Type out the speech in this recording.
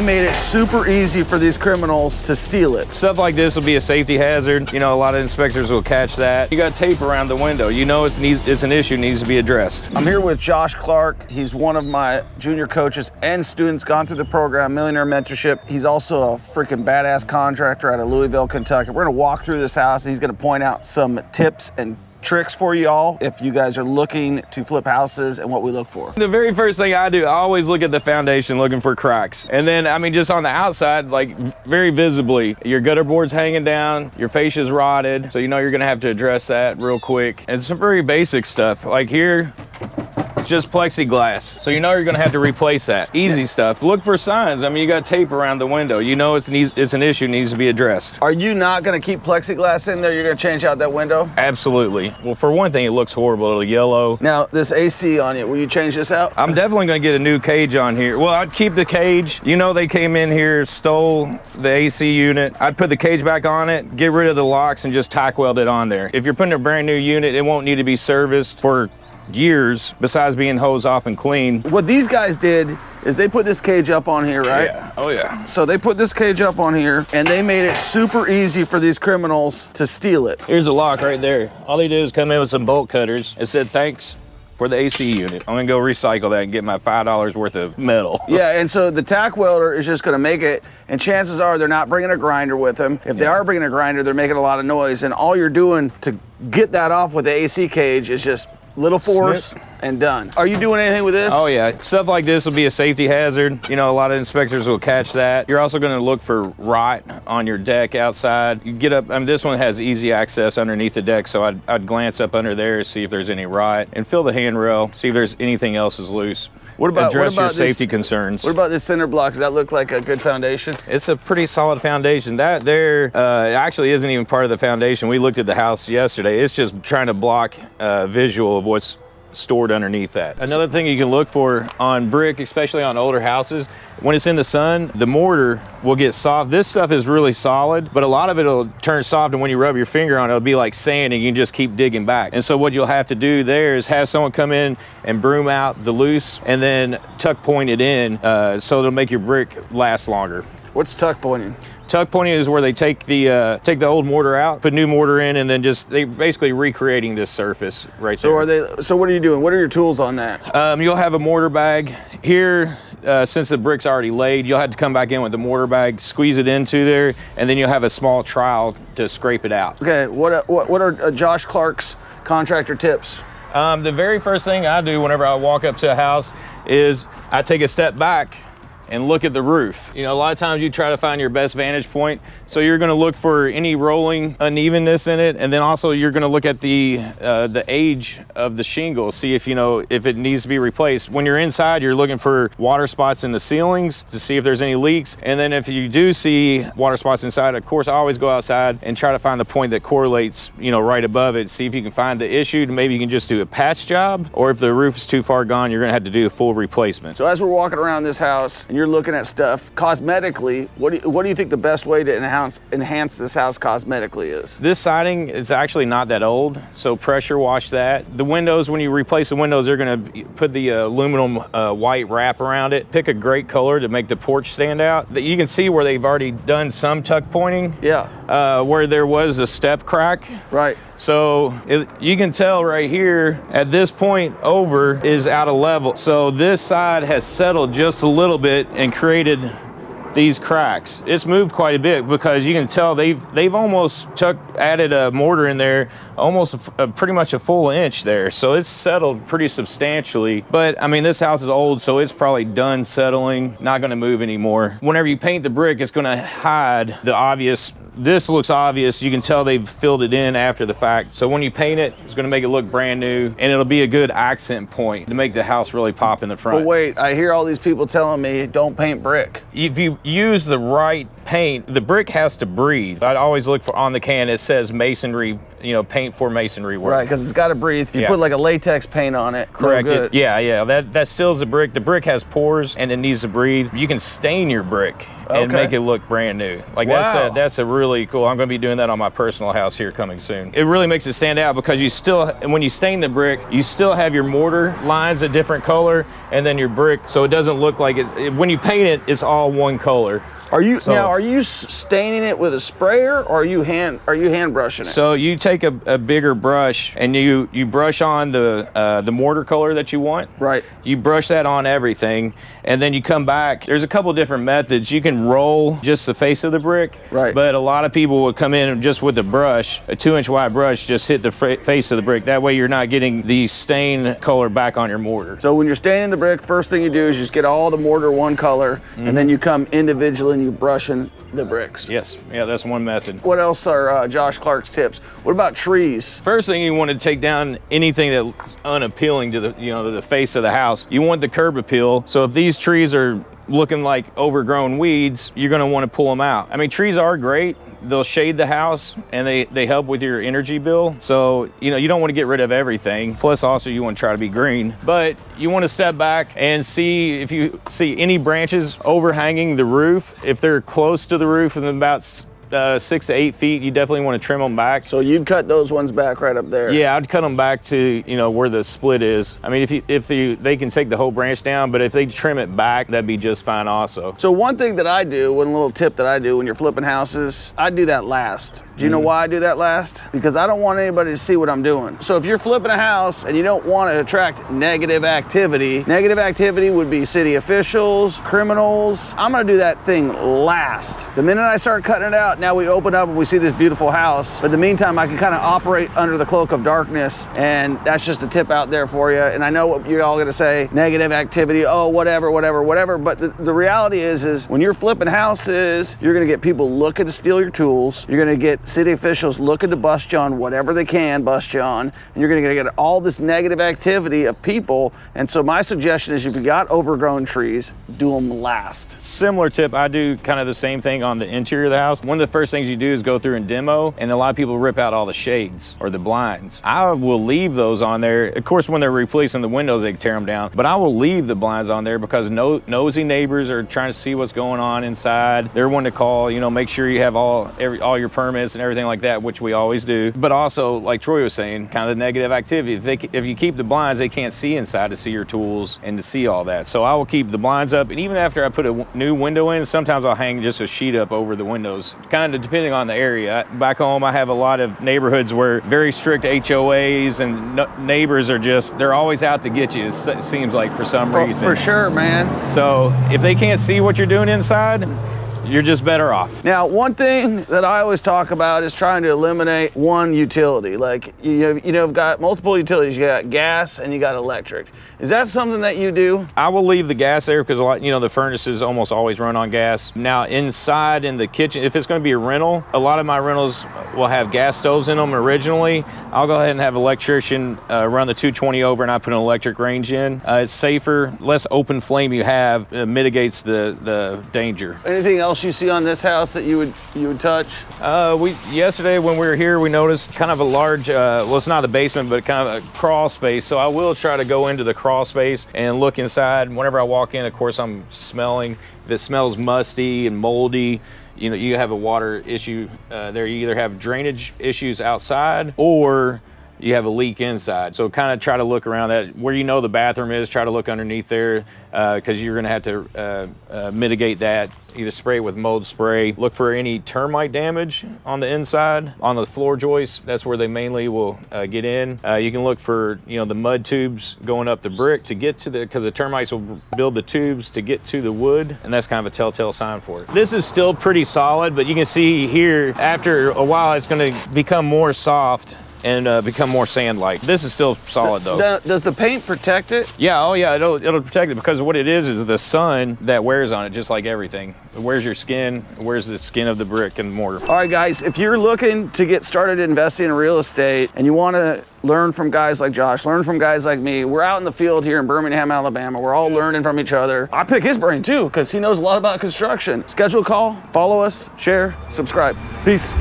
they made it super easy for these criminals to steal it. Stuff like this will be a safety hazard. You know, a lot of inspectors will catch that. You got tape around the window. You know it's an issue, needs to be addressed. I'm here with Josh Clark. He's one of my junior coaches and students gone through the program, Millionaire Mentorship. He's also a freaking badass contractor out of Louisville, Kentucky. We're gonna walk through this house and he's gonna point out some tips and tricks for y'all if you guys are looking to flip houses and what we look for. The very first thing I do, I always look at the foundation looking for cracks. And then, I mean, just on the outside, like very visibly, your gutter board's hanging down, your fascia's rotted, so you know you're gonna have to address that real quick. And some very basic stuff, like here, just plexiglass. So you know you're gonna have to replace that. Easy stuff. Look for signs. I mean, you got tape around the window. You know it's an issue, needs to be addressed. Are you not gonna keep plexiglass in there? You're gonna change out that window? Absolutely. Well, for one thing, it looks horrible. It'll yellow. Now, this AC on it, will you change this out? I'm definitely gonna get a new cage on here. Well, I'd keep the cage. You know they came in here, stole the AC unit. I'd put the cage back on it, get rid of the locks, and just tack weld it on there. If you're putting a brand new unit, it won't need to be serviced for years besides being hosed off and clean. What these guys did is they put this cage up on here, right? Yeah. Oh yeah. So they put this cage up on here and they made it super easy for these criminals to steal it. Here's a lock right there. All they did is come in with some bolt cutters and said, thanks for the AC unit. I'm gonna go recycle that and get my $5 worth of metal. Yeah, and so the tack welder is just gonna make it, and chances are they're not bringing a grinder with them. If they are bringing a grinder, they're making a lot of noise, and all you're doing to get that off with the AC cage is just little force and done. Are you doing anything with this? Oh yeah, stuff like this will be a safety hazard. You know, a lot of inspectors will catch that. You're also gonna look for rot on your deck outside. You get up, I mean, this one has easy access underneath the deck, so I'd glance up under there, see if there's any rot, and feel the handrail, see if there's anything else is loose. Address your safety concerns. What about this cinder block? Does that look like a good foundation? It's a pretty solid foundation. That there actually isn't even part of the foundation. We looked at the house yesterday. It's just trying to block visual of what's stored underneath that. Another thing you can look for on brick, especially on older houses, when it's in the sun, the mortar will get soft. This stuff is really solid, but a lot of it will turn soft, and when you rub your finger on it, it'll be like sand, and you can just keep digging back. And so what you'll have to do there is have someone come in and broom out the loose and then tuck point it in so it'll make your brick last longer. What's tuck pointing? Tuck pointing is where they take the old mortar out, put new mortar in, and then they basically recreating this surface right there. So what are you doing? What are your tools on that? You'll have a mortar bag here. Since the brick's already laid, you'll have to come back in with the mortar bag, squeeze it into there, and then you'll have a small trowel to scrape it out. Okay, what are Josh Clark's contractor tips? The very first thing I do whenever I walk up to a house is I take a step back and look at the roof. You know, a lot of times you try to find your best vantage point, so you're gonna look for any rolling unevenness in it, and then also you're gonna look at the age of the shingle, see if it needs to be replaced. When you're inside, you're looking for water spots in the ceilings to see if there's any leaks, and then if you do see water spots inside, of course, I always go outside and try to find the point that correlates, right above it, see if you can find the issue. Maybe you can just do a patch job, or if the roof is too far gone, you're gonna have to do a full replacement. So as we're walking around this house, and you're looking at stuff cosmetically, what do you think the best way to enhance this house cosmetically is? This siding is actually not that old, so pressure wash that. The windows, when you replace the windows, they're gonna put the aluminum white wrap around it. Pick a great color to make the porch stand out. You can see where they've already done some tuck pointing. Yeah. Where there was a step crack. Right. So you can tell right here, at this point over is out of level. So this side has settled just a little bit and created these cracks. It's moved quite a bit because you can tell they've almost added a mortar in there, almost pretty much a full inch there. So it's settled pretty substantially. But I mean, this house is old, so it's probably done settling, not gonna move anymore. Whenever you paint the brick, it's gonna hide the obvious. This looks obvious. You can tell they've filled it in after the fact. So when you paint it, it's gonna make it look brand new, and it'll be a good accent point to make the house really pop in the front. But wait, I hear all these people telling me don't paint brick. If you use the right paint, the brick has to breathe. I'd always look for on the can, it says masonry, paint for masonry work. Right, because it's got to breathe. If you put like a latex paint on it, correct. No good. Yeah, that seals the brick. The brick has pores and it needs to breathe. You can stain your brick and make it look brand new. Like wow. that's a really cool. I'm gonna be doing that on my personal house here coming soon. It really makes it stand out because you still, when you stain the brick, you still have your mortar lines a different color and then your brick, so it doesn't look like it, when you paint it, it's all one color. Are you staining it with a sprayer, or are you hand brushing it? So you take a bigger brush and you brush on the mortar color that you want. Right. You brush that on everything, and then you come back. There's a couple different methods. You can roll just the face of the brick. Right. But a lot of people would come in just with a brush, a 2-inch wide brush, just hit the face of the brick. That way you're not getting the stain color back on your mortar. So when you're staining the brick, first thing you do is just get all the mortar one color, and then you come individually and you brushing the bricks. Yes, yeah, that's one method. What else are Josh Clark's tips? What about trees? First thing, you want to take down anything that's unappealing to the face of the house. You want the curb appeal. So if these trees are looking like overgrown weeds, you're going to want to pull them out. I mean, trees are great. They'll shade the house and they help with your energy bill. So, you don't want to get rid of everything. Plus also you want to try to be green, but you want to step back and see if you see any branches overhanging the roof. If they're close to the roof and about 6 to 8 feet, you definitely want to trim them back. So you'd cut those ones back right up there? Yeah, I'd cut them back to where the split is. I mean, if they can take the whole branch down, but if they trim it back, that'd be just fine also. So one thing that I do, one little tip that I do when you're flipping houses, I do that last. Do you know why I do that last? Because I don't want anybody to see what I'm doing. So if you're flipping a house and you don't want to attract negative activity would be city officials, criminals. I'm gonna do that thing last. The minute I start cutting it out, now we open up and we see this beautiful house. But in the meantime, I can kind of operate under the cloak of darkness, and that's just a tip out there for you. And I know what you're all gonna say, negative activity, oh, whatever. But the reality is when you're flipping houses, you're gonna get people looking to steal your tools. You're gonna get city officials looking to bust you on whatever they can bust you on. And you're gonna get all this negative activity of people. And so my suggestion is if you got overgrown trees, do them last. Similar tip, I do kind of the same thing on the interior of the house. One of the first things you do is go through and demo, and a lot of people rip out all the shades or the blinds. I will leave those on there. Of course, when they're replacing the windows, they tear them down, but I will leave the blinds on there because nosy neighbors are trying to see what's going on inside. They're one to call, make sure you have all your permits and everything like that, which we always do. But also, like Troy was saying, kind of the negative activity. If you keep the blinds, they can't see inside to see your tools and to see all that. So I will keep the blinds up, and even after I put a new window in, sometimes I'll hang just a sheet up over the windows, kind of depending on the area. Back home, I have a lot of neighborhoods where very strict HOAs and neighbors are they're always out to get you, it seems like, for some reason. For sure, man. So if they can't see what you're doing inside, you're just better off. Now, one thing that I always talk about is trying to eliminate one utility. Like, you've got multiple utilities. You got gas and you got electric. Is that something that you do? I will leave the gas there because the furnaces almost always run on gas. Now, inside in the kitchen, if it's going to be a rental, a lot of my rentals will have gas stoves in them originally. I'll go ahead and have an electrician run the 220 over, and I put an electric range in. It's safer, less open flame you have, mitigates the danger. Anything else you see on this house that you would touch? Yesterday when we were here, we noticed kind of a large, well, it's not the basement, but kind of a crawl space. So I will try to go into the crawl space and look inside. Whenever I walk in, of course, I'm smelling. If it smells musty and moldy, you have a water issue there. You either have drainage issues outside or you have a leak inside. So kind of try to look around that, where the bathroom is, try to look underneath there, because you're gonna have to mitigate that. Either spray it with mold spray. Look for any termite damage on the inside. On the floor joists, that's where they mainly will get in. You can look for the mud tubes going up the brick to get to because the termites will build the tubes to get to the wood, and that's kind of a telltale sign for it. This is still pretty solid, but you can see here, after a while, it's gonna become more soft and become more sand-like. This is still solid though. Does the paint protect it? Yeah, oh yeah, it'll protect it, because what it is the sun that wears on it, just like everything. It wears your skin, it wears the skin of the brick and mortar. All right, guys, if you're looking to get started investing in real estate and you want to learn from guys like Josh, learn from guys like me, we're out in the field here in Birmingham, Alabama. We're all learning from each other. I pick his brain too, because he knows a lot about construction. Schedule a call, follow us, share, subscribe. Peace.